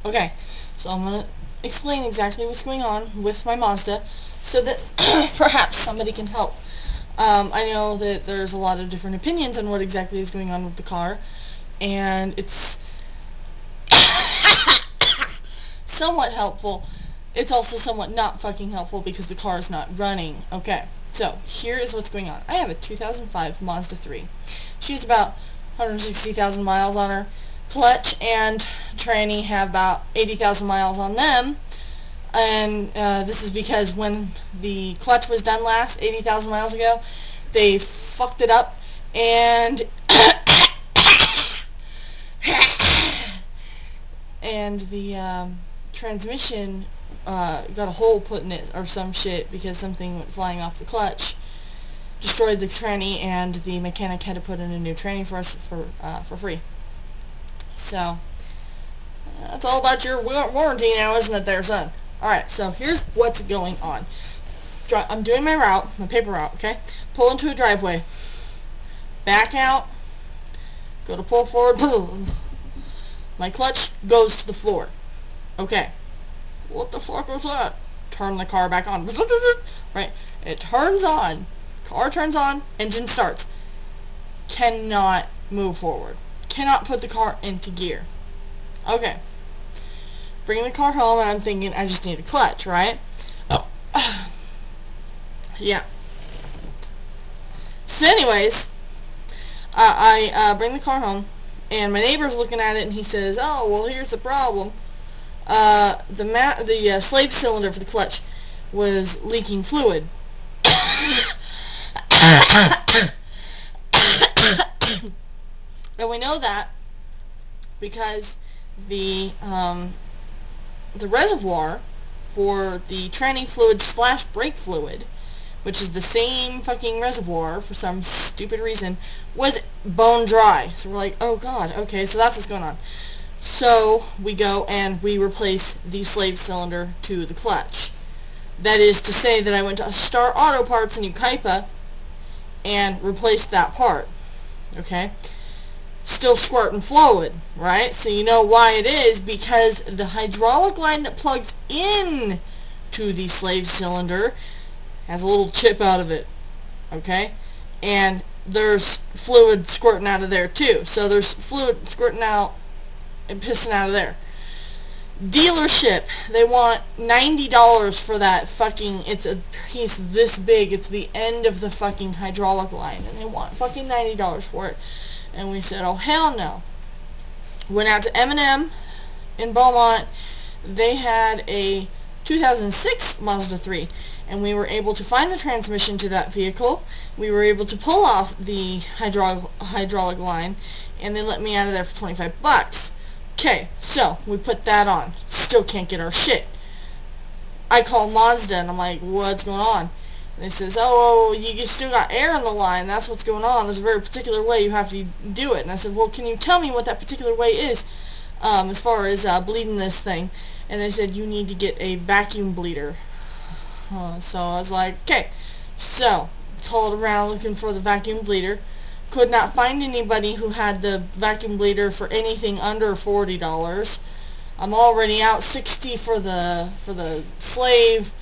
Okay, so I'm going to explain exactly what's going on with my Mazda so that perhaps somebody can help. I know that there's a lot of different opinions on what exactly is going on with the car, and it's somewhat helpful. It's also somewhat not fucking helpful because the car is not running. Okay, so here is what's going on. I have a 2005 Mazda 3. She has about 160,000 miles on her. Clutch and tranny have about 80,000 miles on them, and this is because when the clutch was done last 80,000 miles ago, they fucked it up, and and the transmission got a hole put in it or some shit because something went flying off the clutch, destroyed the tranny, and the mechanic had to put in a new tranny for us for free. So, that's all about your warranty now, isn't it there, son? Alright, so here's what's going on. I'm doing my route, my paper route, okay? Pull into a driveway. Back out. Go to pull forward. Boom. My clutch goes to the floor. Okay. What the fuck was that? Turn the car back on. Right? It turns on. Car turns on. Engine starts. Cannot move forward. Cannot put the car into gear. Okay. Bring the car home, and I'm thinking I just need a clutch, right? Oh. Yeah. So anyways, I bring the car home, and my neighbor's looking at it, and he says, "Oh, well, here's the problem. The slave cylinder for the clutch was leaking fluid." And we know that because the reservoir for the tranny fluid / brake fluid, which is the same fucking reservoir for some stupid reason, was bone dry. So we're like, oh god, okay, so that's what's going on. So we go and we replace the slave cylinder to the clutch. That is to say that I went to Star Auto Parts in Ukaipa and replaced that part. Okay? Still squirting fluid, right? So you know why it is, because the hydraulic line that plugs in to the slave cylinder has a little chip out of it, okay? And there's fluid squirting out of there too. So there's fluid squirting out and pissing out of there. Dealership, they want $90 for that fucking, it's a piece this big, it's the end of the fucking hydraulic line, and they want fucking $90 for it. And we said, oh hell no. Went out to M&M in Beaumont. They had a 2006 Mazda 3, and we were able to find the transmission to that vehicle. We were able to pull off the hydraulic line, and they let me out of there for 25 bucks. Okay, so we put that on. Still can't get our shit. I call Mazda, and I'm like, what's going on? And they says, oh, you still got air in the line. That's what's going on. There's a very particular way you have to do it. And I said, well, can you tell me what that particular way is as far as bleeding this thing? And they said, you need to get a vacuum bleeder. So I was like, okay. So called around looking for the vacuum bleeder. Could not find anybody who had the vacuum bleeder for anything under $40. I'm already out $60 for the slave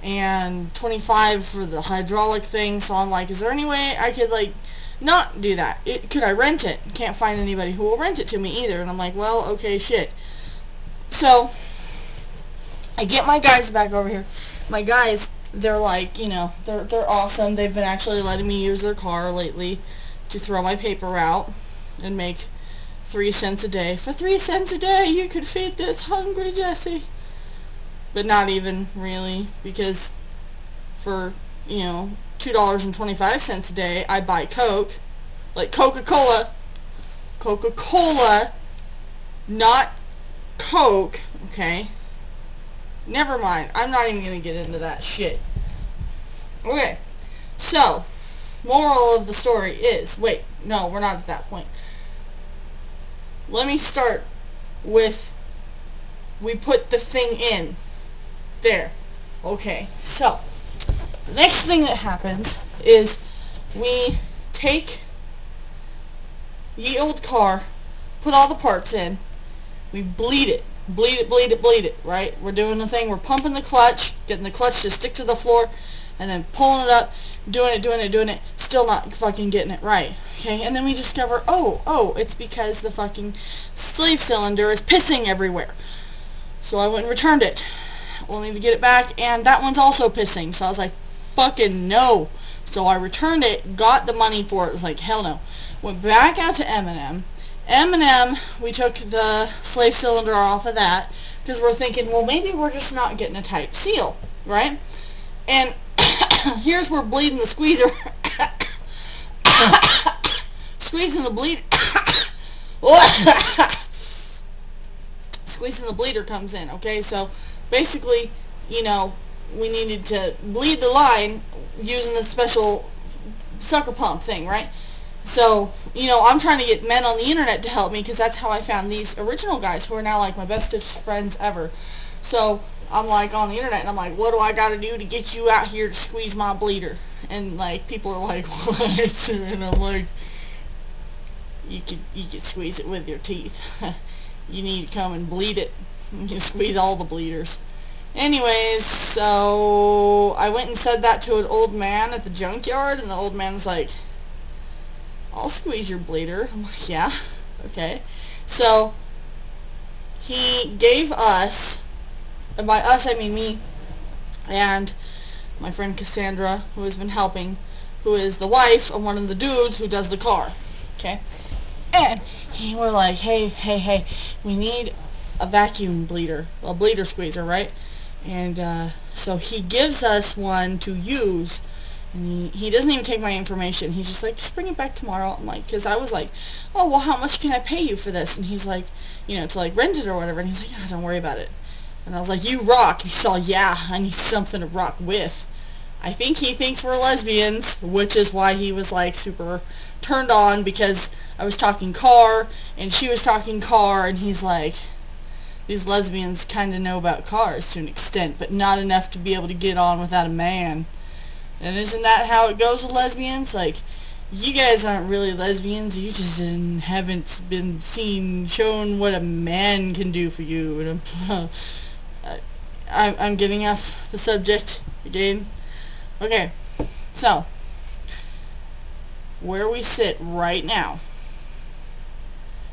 and $25 for the hydraulic thing, so I'm like, is there any way I could, like, not do that? Could I rent it? Can't find anybody who will rent it to me either, and I'm like, well, okay, shit. So, I get my guys back over here. My guys, they're like, you know, they're awesome. They've been actually letting me use their car lately to throw my paper out and make 3 cents a day. For 3 cents a day, you could feed this hungry Jesse. But not even really, because for, you know, $2.25 a day, I buy Coke. Like Coca-Cola. Coca-Cola, not Coke, okay? Never mind. I'm not even going to get into that shit. Okay, so, moral of the story is, wait, no, we're not at that point. Let me start with, we put the thing in. There. Okay, so, the next thing that happens is we take the old car, put all the parts in, We bleed it. Bleed it, bleed it, bleed it, right? We're doing the thing, we're pumping the clutch, getting the clutch to stick to the floor, and then pulling it up, doing it, still not fucking getting it right. Okay, and then we discover, oh, it's because the fucking slave cylinder is pissing everywhere. So I went and returned it, only to get it back, and that one's also pissing. So I was like, fucking no. So I returned it, got the money for it, was like, hell no. Went back out to M&M. M&M, we took the slave cylinder off of that, because we're thinking, well, maybe we're just not getting a tight seal, right? And here's where bleeding the squeezer, squeezing the bleed, squeezing the bleeder comes in, okay? So basically, you know, we needed to bleed the line using the special sucker pump thing, right? So, you know, I'm trying to get men on the internet to help me, because that's how I found these original guys who are now like my bestest friends ever. So I'm like on the internet and I'm like, what do I gotta do to get you out here to squeeze my bleeder? And like people are like, what? And I'm like, you could squeeze it with your teeth. You need to come and bleed it. You can squeeze all the bleeders. Anyways, so I went and said that to an old man at the junkyard, and the old man was like, I'll squeeze your bleeder. I'm like, yeah, okay. So he gave us, and by us I mean me and my friend Cassandra, who has been helping, who is the wife of one of the dudes who does the car, okay? And we're like, hey, we need a vacuum bleeder, a bleeder squeezer, right? And so he gives us one to use. And he doesn't even take my information. He's just like, just bring it back tomorrow. I'm like, because I was like, oh, well, how much can I pay you for this? And he's like, you know, to like rent it or whatever. And he's like, oh, don't worry about it. And I was like, you rock. And he's all, yeah, I need something to rock with. I think he thinks we're lesbians, which is why he was like super turned on, because I was talking car and she was talking car, and he's like, these lesbians kind of know about cars to an extent, but not enough to be able to get on without a man. And isn't that how it goes with lesbians? Like, you guys aren't really lesbians. You just haven't been shown what a man can do for you. And I'm getting off the subject again. Okay, so where we sit right now,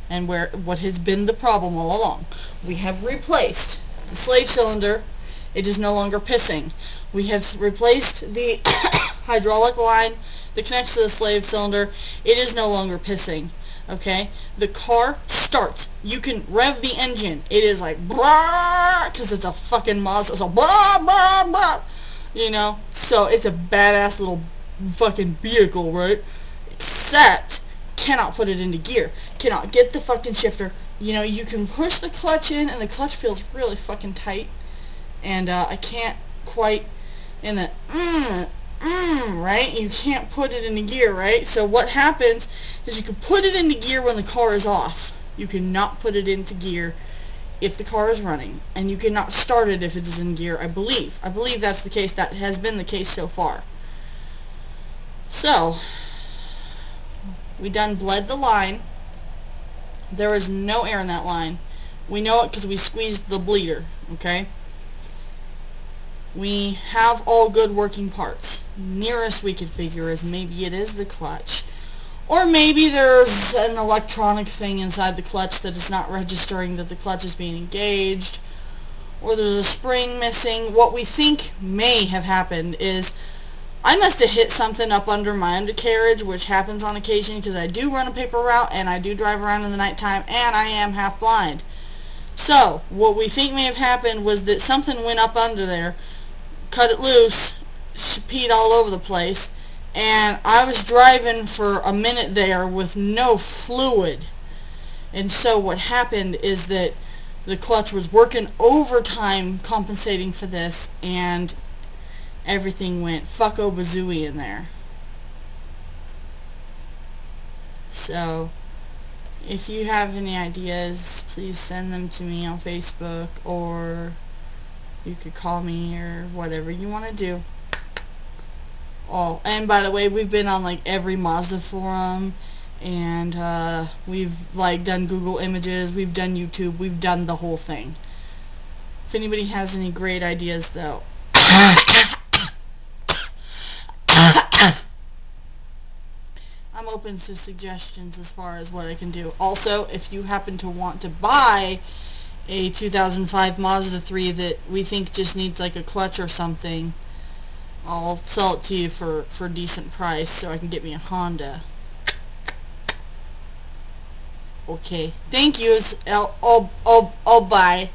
and what has been the problem all along, we have replaced the slave cylinder. It is no longer pissing. We have replaced the hydraulic line that connects to the slave cylinder. It is no longer pissing. Okay? The car starts. You can rev the engine. It is like, because it's a fucking Mazda. So, blah, blah, blah. You know? So, it's a badass little fucking vehicle, right? Except, cannot put it into gear. Cannot get the fucking shifter. You know, you can push the clutch in, and the clutch feels really fucking tight. And I can't quite, in the right? You can't put it into gear, right? So what happens is you can put it into gear when the car is off. You cannot put it into gear if the car is running, and you cannot start it if it is in gear, I believe. I believe that's the case. That has been the case so far. So, we done bled the line. There is no air in that line. We know it because we squeezed the bleeder, okay? We have all good working parts. Nearest we could figure is maybe it is the clutch. Or maybe there's an electronic thing inside the clutch that is not registering that the clutch is being engaged. Or there's a spring missing. What we think may have happened is I must have hit something up under my undercarriage, which happens on occasion because I do run a paper route and I do drive around in the nighttime and I am half blind. So, what we think may have happened was that something went up under there, cut it loose, peed all over the place, and I was driving for a minute there with no fluid. And so what happened is that the clutch was working overtime compensating for this, and everything went fuck-o-bazooey in there. So, if you have any ideas, please send them to me on Facebook, or you could call me, or whatever you want to do. Oh, and by the way, we've been on like every Mazda forum and we've like done Google Images, we've done YouTube, we've done the whole thing. If anybody has any great ideas though, I'm open to suggestions as far as what I can do. Also, if you happen to want to buy a 2005 Mazda 3 that we think just needs like a clutch or something, I'll sell it to you for a decent price so I can get me a Honda. Okay. Thank you. I'll buy.